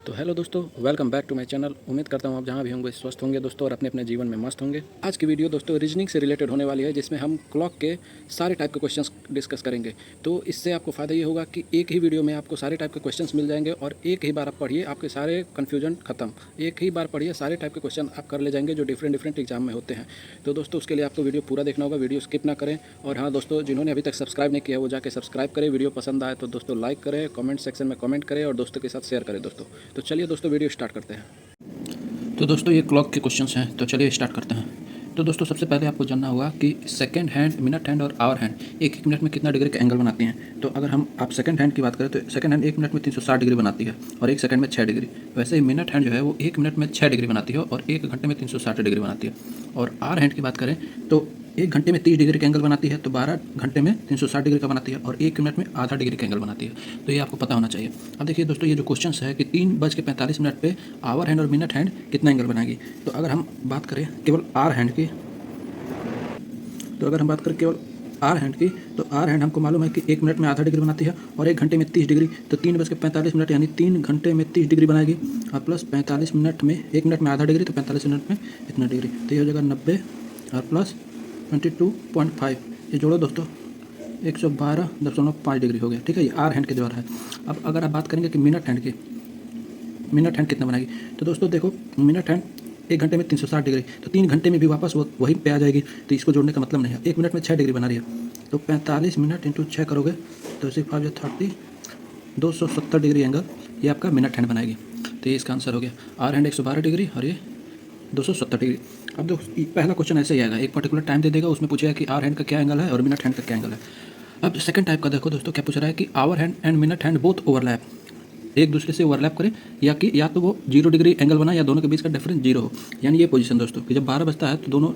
तो हेलो दोस्तों, welcome back to my channel. उम्मीद करता हूँ आप जहाँ भी होंगे स्वस्थ होंगे दोस्तों और अपने अपने जीवन में मस्त होंगे। आज की वीडियो दोस्तों रीजनिंग से रिलेटेड होने वाली है, जिसमें हम क्लॉक के सारे टाइप के क्वेश्चंस डिस्कस करेंगे। तो इससे आपको फ़ायदा ये होगा कि एक ही वीडियो में आपको सारे टाइप के क्वेश्चंस मिल जाएंगे और एक ही बार आप पढ़िए, आपके सारे कन्फ्यूजन खत्म। एक ही बार पढ़िए, सारे टाइप के क्वेश्चन आप कर ले जाएंगे जो डिफरेंट डिफरेंट एग्जाम में होते हैं। तो दोस्तों उसके लिए आपको वीडियो पूरा देखना होगा, वीडियो स्किप ना करें। और हाँ दोस्तों, जिन्होंने अभी तक सब्सक्राइब नहीं किया वो जाके सब्सक्राइब करें। वीडियो पसंद आए तो दोस्तों लाइक करें, कमेंट सेक्शन में कमेंट करें और दोस्तों के साथ शेयर करें दोस्तों। तो चलिए दोस्तों वीडियो स्टार्ट करते हैं। तो दोस्तों ये क्लॉक के क्वेश्चंस हैं, तो चलिए स्टार्ट करते हैं। तो दोस्तों सबसे पहले आपको जानना होगा कि सेकंड हैंड, मिनट हैंड और आवर हैंड एक एक मिनट में कितना डिग्री का एंगल बनाती हैं। तो अगर हम आप सेकंड हैंड की बात करें तो सेकंड हैंड एक मिनट में 360 डिग्री बनाती है और एक सेकंड में 6 डिग्री। वैसे ही मिनट हैंड जो है वो एक मिनट में 6 डिग्री बनाती है और एक घंटे में 360 डिग्री बनाती है। और आवर हैंड की बात करें तो एक घंटे में 30 डिग्री का एंगल बनाती है, तो 12 घंटे में 360 डिग्री का बनाती है और एक मिनट में आधा डिग्री का एंगल बनाती है। तो ये आपको पता होना चाहिए। अब देखिए दोस्तों, ये जो क्वेश्चन है कि 3:45 पे आवर हैंड और मिनट हैंड कितना एंगल बनाएगी। तो अगर हम बात करें केवल आर हैंड की, तो आर हैंड हमको मालूम है कि एक मिनट में आधा डिग्री बनाती है और एक घंटे में 30 डिग्री। तो 3:45 यानी 3 घंटे में 30 डिग्री बनाएगी और प्लस 45 मिनट में, एक मिनट में आधा डिग्री तो 45 मिनट में इतना डिग्री। तो ये हो जाएगा 90 और प्लस 22.5, ये जोड़ो दोस्तों 112.5 डिग्री हो गया। ठीक है, ये आर हैंड के द्वारा है। अब अगर आप बात करेंगे कि मिनट हैंड की, मिनट हैंड कितना बनाएगी, तो दोस्तों देखो मिनट हैंड एक घंटे में 360 डिग्री, तो 3 घंटे में भी वापस वो वहीं पे आ जाएगी। तो इसको जोड़ने का मतलब नहीं है। एक मिनट में 6 डिग्री बना रही है, तो 45 मिनट इंटू 6 करोगे तो 6 5 30, 270 डिग्री एंगल ये आपका मिनट हैंड बनाएगी। तो ये इसका आंसर हो गया। आर हैंड 112 डिग्री और ये 270 डिग्री। अब देखो पहला क्वेश्चन ऐसे ही आएगा, एक पर्टिकुलर टाइम दे देगा, उसमें पूछेगा कि आवर हैंड का क्या एंगल है और मिनट हैंड का क्या एंगल है। अब सेकंड टाइप का देखो दोस्तों, क्या पूछ रहा है कि hour hand and minute hand both overlap, एक दूसरे से ओवरलैप करें या तो वो 0 डिग्री एंगल बना या दोनों के बीच का डिफरेंस 0 हो। यानी ये पोजीशन दोस्तों कि जब 12 बजता है तो दोनों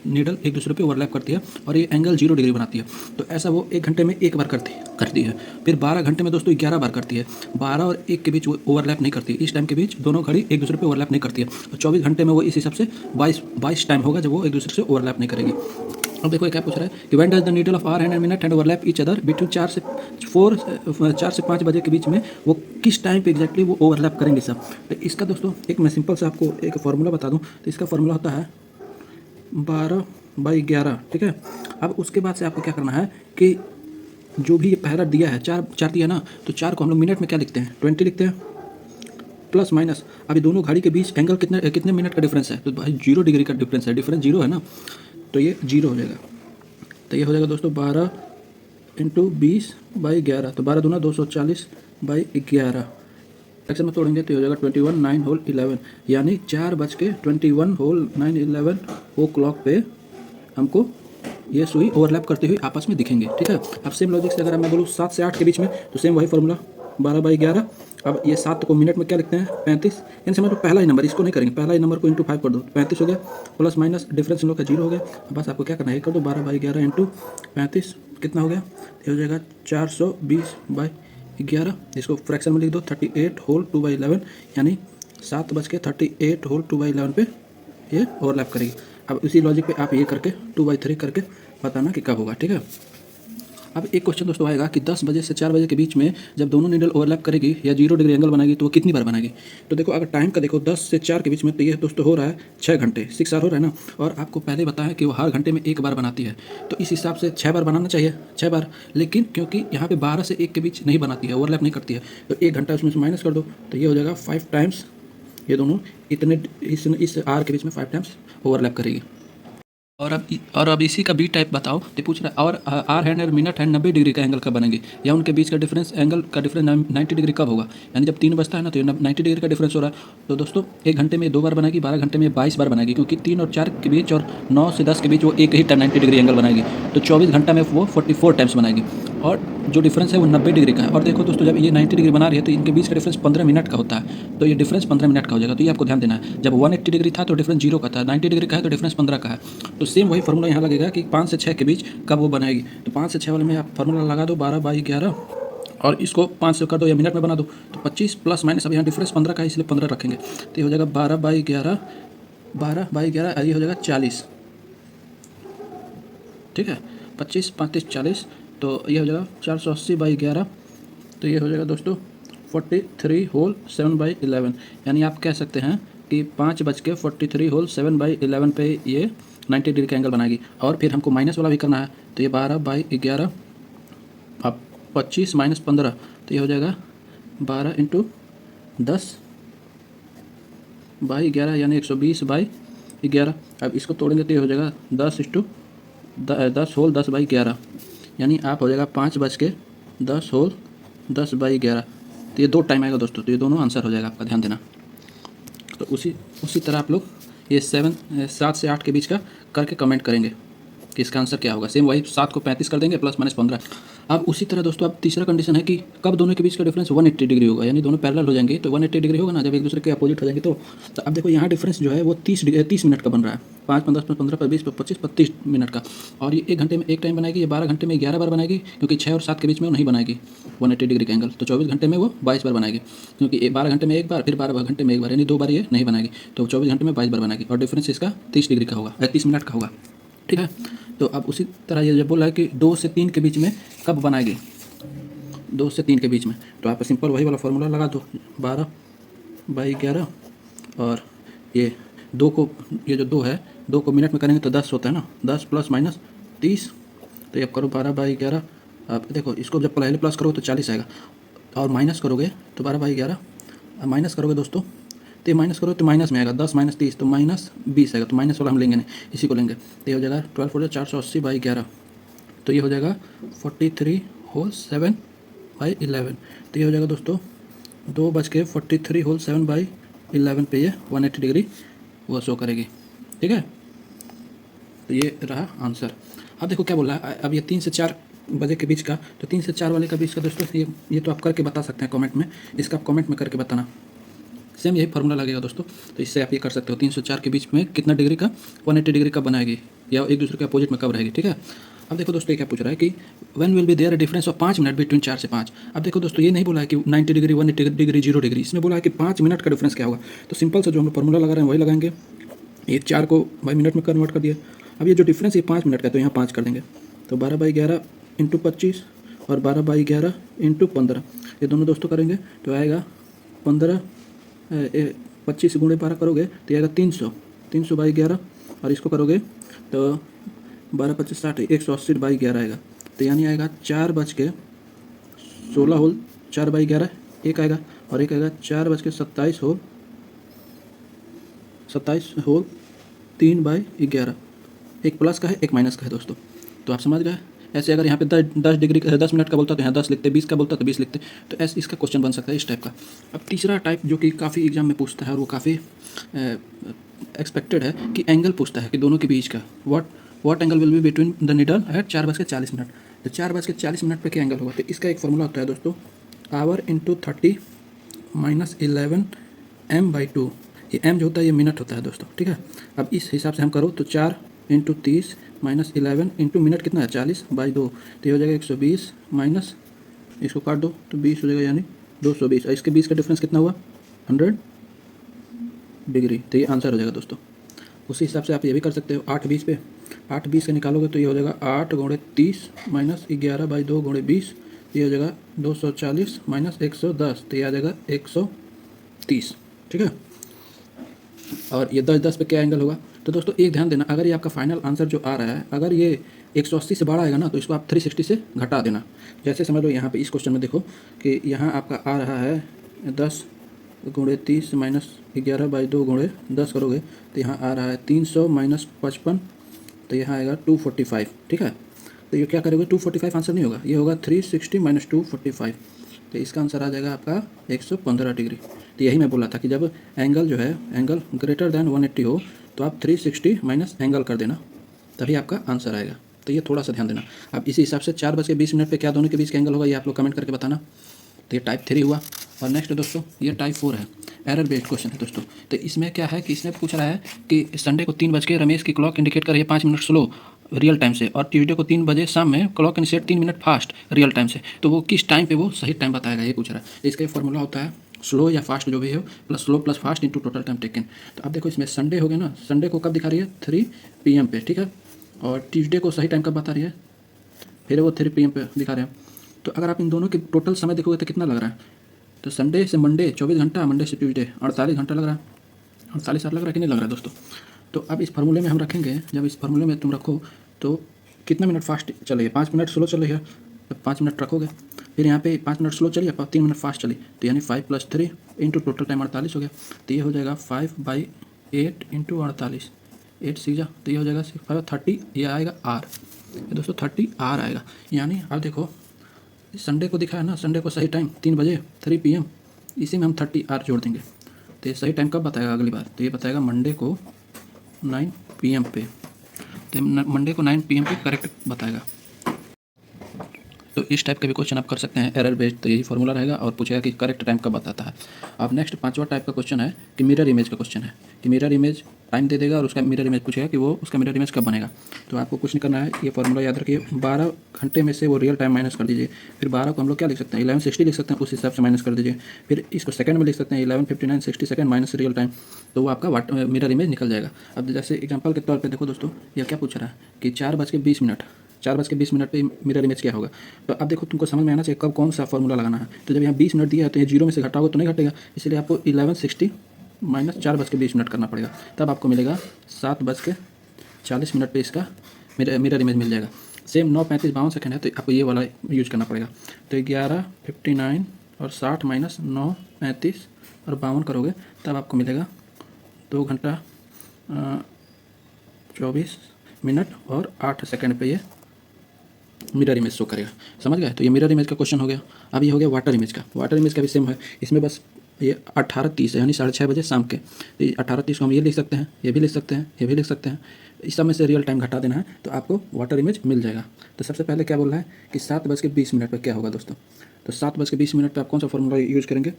नीडल एक दूसरे पे ओवरलैप करती है और ये एंगल 0 डिग्री बनाती है। तो ऐसा वो एक घंटे में एक बार करती है। फिर 12 घंटे में दोस्तों 11 बार करती है। 12 और 1 के बीच वो ओवरलैप नहीं करती, इस टाइम के बीच दोनों घड़ी एक दूसरे पे ओवरलैप नहीं करती है। और 24 घंटे में वो इस हिसाब से 22 टाइम होगा जब वो एक दूसरे से ओवरलैप नहीं करेगी। अब देखो ये क्या पूछ रहा है कि when does the needle of hour hand and minute hand overlap each other between 4 से 5 बजे के बीच में वो किस टाइम पे एग्जैक्टली वो ओवरलैप करेंगे सब। तो इसका दोस्तों एक मैं सिंपल से आपको एक फार्मूला बता दूं। तो इसका फार्मूला होता है 12/11। ठीक है, अब उसके बाद से आपको क्या करना है कि जो भी ये पहला दिया है, चार दिया ना, तो 4 को हम लोग मिनट में क्या लिखते हैं, 20 लिखते हैं, प्लस माइनस। अभी दोनों घड़ी के बीच एंगल कितने मिनट का डिफरेंस है, तो भाई 0 डिग्री का डिफरेंस है, डिफरेंस 0 है ना, तो ये 0 हो जाएगा। तो ये हो जाएगा दोस्तों 12 इंटू 20/11, तो 12 दूना 240/11। फ्रैक्शन में तोड़ेंगे तो ये हो जाएगा 21 9 होल 11, यानी 4:21 होल 9 वो क्लॉक पे हमको ये सुई ओवरलैप करती हुई आपस में दिखेंगे। ठीक है, अब सेम लॉजिक से अगर मैं बोलूँ 7 से 8 के बीच में, तो सेम वही फॉर्मूला 12/11। अब ये 7 को मिनट में क्या लिखते हैं, 35। यानी समझ लो पहला ही नंबर, इसको नहीं करेंगे, पहला ही नंबर को इंटू 5 कर दो, 35 हो गया, प्लस माइनस डिफरेंस इन लोग का 0 हो गया। बस आपको क्या करना है, कर दो 12/11 इंटू 35, कितना हो गया, ये हो जाएगा 420/11। इसको फ्रैक्शन में लिख दो 38 होल 2/11, यानी 7:38 होल 2/11 पे ये ओवरलैप करेगी। अब इसी लॉजिक पे आप ये करके 2/3 करके बताना कि कब होगा। ठीक है, अब एक क्वेश्चन दोस्तों आएगा कि 10 बजे से 4 बजे के बीच में जब दोनों नीडल ओवरलैप करेगी या 0 डिग्री एंगल बनाएगी तो वो कितनी बार बनाएगी। तो देखो अगर टाइम का देखो 10 से 4 के बीच में, तो ये दोस्तों हो रहा है 6 घंटे, 6 आवर हो रहा है ना। और आपको पहले बताया कि वो हर घंटे में एक बार बनाती है, तो इस हिसाब से 6 बार बनाना चाहिए, 6 बार। लेकिन क्योंकि यहाँ पे 12 से 1 के बीच नहीं बनाती है, ओवरलैप नहीं करती है, तो 1 घंटा उसमें से माइनस कर दो, तो ये हो जाएगा 5 टाइम्स। ये दोनों इतने इस आर के बीच में 5 टाइम्स ओवरलैप करेगी। और अब इसी का बी टाइप बताओ, तो पूछ रहा है और आर हैंड और मिनट हैंड 90 डिग्री का एंगल कब बनेंगे, या उनके बीच का डिफरेंस एंगल का डिफरेंस 90 डिग्री कब होगा। यानी जब 3 बजता है ना तो 90 डिग्री का डिफरेंस हो रहा है। तो दोस्तों 1 घंटे में 2 बार बनाएगी, 12 घंटे में 22 बार बनाएगी, क्योंकि 3 और 4 के बीच और 9 से 10 के बीच वो एक ही 90 डिग्री एंगल बनाएगी। तो 24 घंटा में वो 44 टाइम्स बनाएगी और जो डिफरेंस है वो 90 डिग्री का है। और देखो दोस्तों जब ये 90 डिग्री बना रही है तो इनके बीच का डिफरेंस 15 मिनट का होता है, तो ये डिफरेंस 15 मिनट का हो जाएगा। तो ये आपको ध्यान देना है, जब 180 डिग्री था तो डिफरेंस 0 का था, 90 डिग्री का है तो डिफरेंस 15 का है। तो सेम वही फार्मूला यहाँ लगेगा कि 5 से 6 के बीच कब वो बनाएगी। तो 5 से 6 वाले में आप फार्मूला लगा दो 12/11 और इसको 5 से कर दो या मिनट में बना दो, तो 25 प्लस माइनस, अब यहाँ डिफरेंस 15 का है इसलिए 15 रखेंगे, तो ये हो जाएगा 12/11, 12/11 ये हो जाएगा 40। ठीक है, 25 35 40, तो ये हो जाएगा 480/11, तो ये हो जाएगा दोस्तों 43 होल 7/11, यानी आप कह सकते हैं कि 5:43 होल 7/11 पे ये 90 डिग्री का एंगल बनाएगी। और फिर हमको माइनस वाला भी करना है, तो ये 12/11 अब 25 - 15, तो ये हो जाएगा 12 × 10/11 यानी 120/11। अब इसको तोड़ेंगे तो ये हो जाएगा 10 होल 10/11, यानी आप हो जाएगा 5:10 होल 10/11। तो ये 2 टाइम आएगा दोस्तों, तो ये दोनों आंसर हो जाएगा आपका, ध्यान देना। तो उसी तरह आप लोग ये 7 से 8 के बीच का करके कमेंट करेंगे कि इसका आंसर क्या होगा। सेम वही 7 को 35 कर देंगे +- 15। अब उसी तरह दोस्तों अब तीसरा कंडीशन है कि कब दोनों के बीच का डिफरेंस 180 डिग्री होगा, यानी दोनों पैरेलल हो जाएंगे तो 180 डिग्री होगा ना, जब एक दूसरे के अपोजिट हो जाएंगे। तो अब देखो यहाँ डिफरेंस जो है वो 30 मिनट का बन रहा है। 5 + 10 + 15 + 20 + 25 + 30 मिनट का। और ये 1 घंटे में एक टाइम बनाएगी, ये 12 घंटे में 11 बार बनाएगी, क्योंकि 6 और 7 के बीच में वो नहीं बनाएगी 180 डिग्री का एंगल। तो 24 घंटे में वो 22 बार बनाएगी, क्योंकि 12 घंटे में एक बार, फिर 12 घंटे में एक बार, यानी 2 बार ये नहीं बनाएगी। तो 24 घंटे में 22 बार बनाएगी और डिफरेंस इसका 30 डिग्री का होगा, 30 मिनट का होगा। ठीक है, तो अब उसी तरह ये जब बोला है कि 2 से 3 के बीच में कब बनाएगी, 2 से 3 के बीच में, तो आप सिंपल वही वाला फार्मूला लगा दो, 12/11 और ये 2 को, ये जो 2 है 2 को मिनट में करेंगे तो 10 होता है ना, 10 ± 30। तो ये अब करो 12/11। अब देखो इसको जब पहले प्लस करोगे तो 40 आएगा, और माइनस करोगे तो 12/11 माइनस करोगे दोस्तों, तो ये माइनस करोगे तो माइनस में आएगा, 10 - 30 तो -20 आएगा। तो माइनस वाला हम लेंगे नहीं, इसी को लेंगे। तो ये हो जाएगा 12 × 480/11, तो ये हो जाएगा 43 होल 7/11। तो ये हो जाएगा दोस्तों 2:43 होल 7/11 पे ये 180 डिग्री वो शो करेगी। ठीक है, तो ये रहा आंसर। अब देखो क्या बोल रहा है, अब ये 3 से 4 बजे के बीच का, तो 3 से 4 वाले का बीच का दोस्तों ये तो आप करके बता सकते हैं कमेंट में, इसका आप कमेंट में करके बताना। सेम यही फार्मूला लगेगा दोस्तों, तो इससे आप ये कर सकते हो 3 से 4 के बीच में कितना डिग्री का 180 डिग्री का बनाएगी, या एक दूसरे के अपोजिट में कब रहेगी। ठीक है, अब देखो दोस्तों ये क्या पूछ रहा है कि when will be there a difference of 5 minute between 4 से 5। अब देखो दोस्तों ये नहीं बोला है कि 90 डिग्री 180 डिग्री 0 डिग्री, इसमें बोला है कि 5 मिनट का डिफरेंस क्या होगा। तो सिंपल से जो हम फार्मूला लगा रहे हैं वही लगाएंगे, ये 4 को भाई मिनट में कन्वर्ट कर दिया। अब ये जो डिफरेंस ये 5 मिनट का है, तो यहाँ 5 कर देंगे, तो 12/11 × 25 और 12/11 × 15, ये दोनों दोस्तों करेंगे तो आएगा 25 × 12 करोगे तो आएगा 300/11, और इसको करोगे तो 12 × 25 = 60, 180/11 आएगा। तो यानी आएगा 4:16 होल 4/11 एक आएगा, और एक आएगा 4:27 होल 3/11। एक प्लस का है एक माइनस का है दोस्तों, तो आप समझ गए। ऐसे अगर यहाँ पे 10 मिनट का बोलता तो यहाँ 10 लिखते, 20 का बोलता तो 20 लिखते। तो ऐसे इसका क्वेश्चन बन सकता है इस टाइप का। अब तीसरा टाइप जो कि काफ़ी एग्जाम में पूछता है और वो काफ़ी एक्सपेक्टेड है कि एंगल पूछता है कि दोनों के बीच का what angle will be between the needle at 4:40। तो 4:40 पे क्या एंगल होगा, तो इसका एक फॉर्मूला होता है दोस्तों, आवर × 30 - 11 m/2। ये m जो होता है ये मिनट होता है दोस्तों। ठीक है, अब इस हिसाब से हम करो तो 4 × 30 - 11 × मिनट कितना है 40/2, तो ये हो जाएगा 120 माइनस, इसको काट दो तो 20 हो जाएगा, यानी 220। और इसके बीच का डिफरेंस कितना हुआ 100 डिग्री। तो ये आंसर हो जाएगा दोस्तों। उसी हिसाब से आप ये भी कर सकते हो 8:20 पे, 8:20 से निकालोगे तो ये हो जाएगा 8 × 30 - 11/2 × 20, ये हो जाएगा 240 - 110, तो ये आ जाएगा 130। ठीक है, और ये 10 पे क्या एंगल होगा। तो दोस्तों एक ध्यान देना, अगर ये आपका फाइनल आंसर जो आ रहा है, अगर ये 180 से बड़ा आएगा ना, तो इसको आप 360 से घटा देना। जैसे समझ लो यहाँ पे इस क्वेश्चन में देखो कि यहाँ आपका आ रहा है 10 × 30 - 11/2 × 10 करोगे तो यहाँ आ रहा है 300 - 55, तो यहाँ आएगा 245। ठीक है, तो ये क्या करोगे 245 आंसर नहीं होगा, ये होगा 360 - 245। तो इसका आंसर आ जाएगा आपका 115 डिग्री। तो यही मैं बोला था कि जब एंगल जो है एंगल ग्रेटर दैन 180 हो तो आप 360 माइनस एंगल कर देना, तभी आपका आंसर आएगा। तो ये थोड़ा सा ध्यान देना। अब इसी हिसाब से 4:20 पे क्या दोनों के बीच का एंगल होगा, ये आप लोग कमेंट करके बताना। तो ये टाइप 3 हुआ। और नेक्स्ट दोस्तों ये टाइप 4 है, एरर बेस्ड क्वेश्चन है दोस्तों। तो इसमें क्या है कि इसने पूछ रहा है कि संडे को 3 बजे रमेश की क्लॉक इंडिकेट कर रही है 5 मिनट स्लो रियल टाइम से, और ट्यूसडे को 3 बजे शाम में clock initiate 3 minute fast real time से, तो वो किस टाइम पे वो सही टाइम बताएगा, ये पूछ रहा है। इसका एक फॉर्मूला होता है स्लो या फास्ट जो भी हो plus slow plus fast into total time taken. तो आप देखो इसमें संडे हो गया ना, संडे को कब दिखा रही है 3 PM पे। ठीक है, और ट्यूसडे को सही टाइम कब बता रही है, फिर वो 3 PM पे दिखा रहे हैं। तो अगर आप इन दोनों के टोटल समय देखोगे तो कितना लग रहा है, तो संडे से मंडे 24 घंटा, मंडे से ट्यूजडे 48 घंटा लग रहा है। 48 लग रहा है कि नहीं लग रहा है दोस्तों। तो अब इस फार्मूले में हम रखेंगे, जब इस फार्मूले में तुम रखो तो कितना मिनट फास्ट चलेगा, 5 मिनट स्लो चले है, तो 5 मिनट रखोगे। फिर यहाँ पे 5 मिनट स्लो चली, 3 मिनट फास्ट चली, तो यानी 5 + 3 इंटू टोटल टाइम 48 हो गया। तो ये हो जाएगा 5/8 इंटू 48, 8 सीजा, तो ये हो जाएगा 30, ये आएगा आर, ये दोस्तों 30 आर आएगा। यानी अब देखो संडे को दिखा है ना, संडे को सही टाइम 3 बजे 3 PM, इसी में हम 30 आर जोड़ देंगे। तो ये सही टाइम कब बताएगा अगली बार, तो ये बताएगा मंडे को 9 PM पे। तो मंडे को 9 PM पे करेक्ट बताएगा। तो इस टाइप के भी क्वेश्चन आप कर सकते हैं एरर बेस्ड, तो यही फॉर्मूला रहेगा और पूछेगा कि करेक्ट टाइम कब बताता है। अब नेक्स्ट 5वां टाइप का क्वेश्चन है कि मिरर इमेज का क्वेश्चन है, कि मिरर इमेज टाइम दे देगा और उसका मिरर इमेज पूछेगा कि वो उसका मिरर इमेज कब बनेगा। तो आपको कुछ नहीं करना है, ये फॉर्मूला याद रखिए, 12 घंटे में से वो रियल टाइम माइनस कर दीजिए। फिर 12 को हम लोग क्या लिख सकते हैं, 1160 लिख सकते हैं, उस हिसाब से माइनस कर दीजिए। फिर इसको सेकंड में लिख सकते हैं, 11:59 60 सेकंड माइनस रियल टाइम, तो वो आपका मिरर इमेज निकल जाएगा। अब जैसे एग्जाम्पल के तौर पर देखो दोस्तों, यह क्या पूछ रहा है कि 4:20 पे मिरर इमेज क्या होगा। तो अब देखो तुमको समझ में आना चाहिए कब कौन सा फॉर्मूला लगाना है। तो जब यहाँ 20 मिनट दिया है तो ये 0 में से घटाओगे तो नहीं घटेगा, इसलिए आपको 1160 माइनस 4:20 करना पड़ेगा, तब आपको मिलेगा 7:40 पे इसका मिरर इमेज मिल जाएगा। सेम 9:35 52 सेकंड है, तो आपको ये वाला यूज करना पड़ेगा। तो 11:59 और 60 माइनस 9:35 और 52 करोगे तब आपको मिलेगा 2 घंटा 24 मिनट और 8 सेकंड पे ये मिरर इमेज शो करेगा। समझ गए। तो ये मिरर इमेज का क्वेश्चन हो गया। अब ये हो गया वाटर इमेज का। वाटर इमेज का भी सेम है, इसमें बस ये 18:30 है, यानी 6:30 बजे शाम के। तो 18:30 को हम ये लिख सकते हैं, ये भी लिख सकते हैं, ये भी लिख सकते हैं। इस सब में से रियल टाइम घटा देना है तो आपको वाटर इमेज मिल जाएगा। तो सबसे पहले क्या बोल रहा है कि 7:20 पर क्या होगा दोस्तों। तो 7:20 पर आप कौन सा फॉर्मूला यूज़ करेंगे,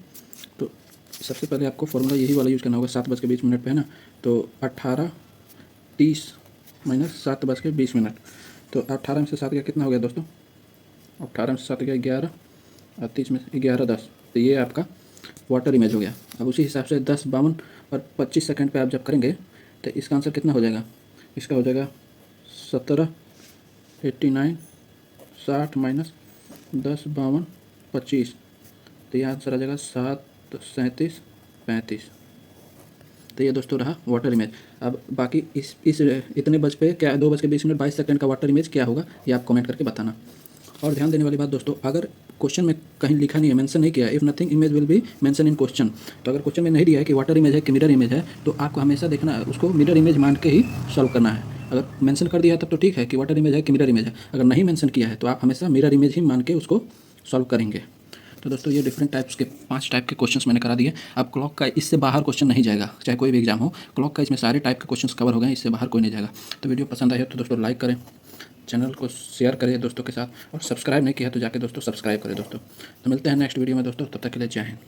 तो सबसे पहले आपको फॉर्मूला यही वाला यूज़ करना होगा 7:20 पे, है ना। तो 18:30 माइनस 7:20, तो 18 में से 7 गया कितना हो गया दोस्तों, 18 में से 7 गया 11 और 30 में 11:10, तो ये आपका वाटर इमेज हो गया। अब उसी हिसाब से 10 52 और 25 सेकंड पे आप जब करेंगे तो इसका आंसर कितना हो जाएगा, इसका हो जाएगा 17:89 60 माइनस 10 52 25, तो ये आंसर आ जाएगा 7:37 35। तो ये दोस्तों रहा वाटर इमेज। अब बाकी इस इतने बज पे क्या 2:20 का वाटर इमेज क्या होगा, ये आप कमेंट करके बताना। और ध्यान देने वाली बात दोस्तों, अगर क्वेश्चन में कहीं लिखा नहीं है, मेंशन नहीं किया, if nothing image will be mention in question, तो अगर क्वेश्चन में नहीं दिया है कि वाटर इमेज है कि मिरर इमेज है, तो आपको हमेशा देखना उसको मिरर इमेज मान के ही सॉल्व करना है। अगर मेंशन कर दिया है तब तो ठीक है कि वाटर इमेज है कि मिरर इमेज है, अगर नहीं मेंशन किया है तो आप हमेशा मिरर इमेज ही मान के उसको सॉल्व करेंगे। तो दोस्तों ये डिफरेंट टाइप्स के 5 टाइप के क्वेश्चंस मैंने करा दिए। अब क्लॉक का इससे बाहर क्वेश्चन नहीं जाएगा, चाहे कोई भी एग्जाम हो, क्लॉक का इसमें सारे टाइप के क्वेश्चंस कवर हो गए, इससे बाहर कोई नहीं जाएगा। तो वीडियो पसंद आया तो दोस्तों लाइक करें, चैनल को शेयर करें दोस्तों के साथ, और सब्सक्राइब नहीं किया तो जाके दोस्तों सब्सक्राइब करें दोस्तों। तो मिलते हैं नेक्स्ट वीडियो में दोस्तों, तब तक के लिए जय हिंद।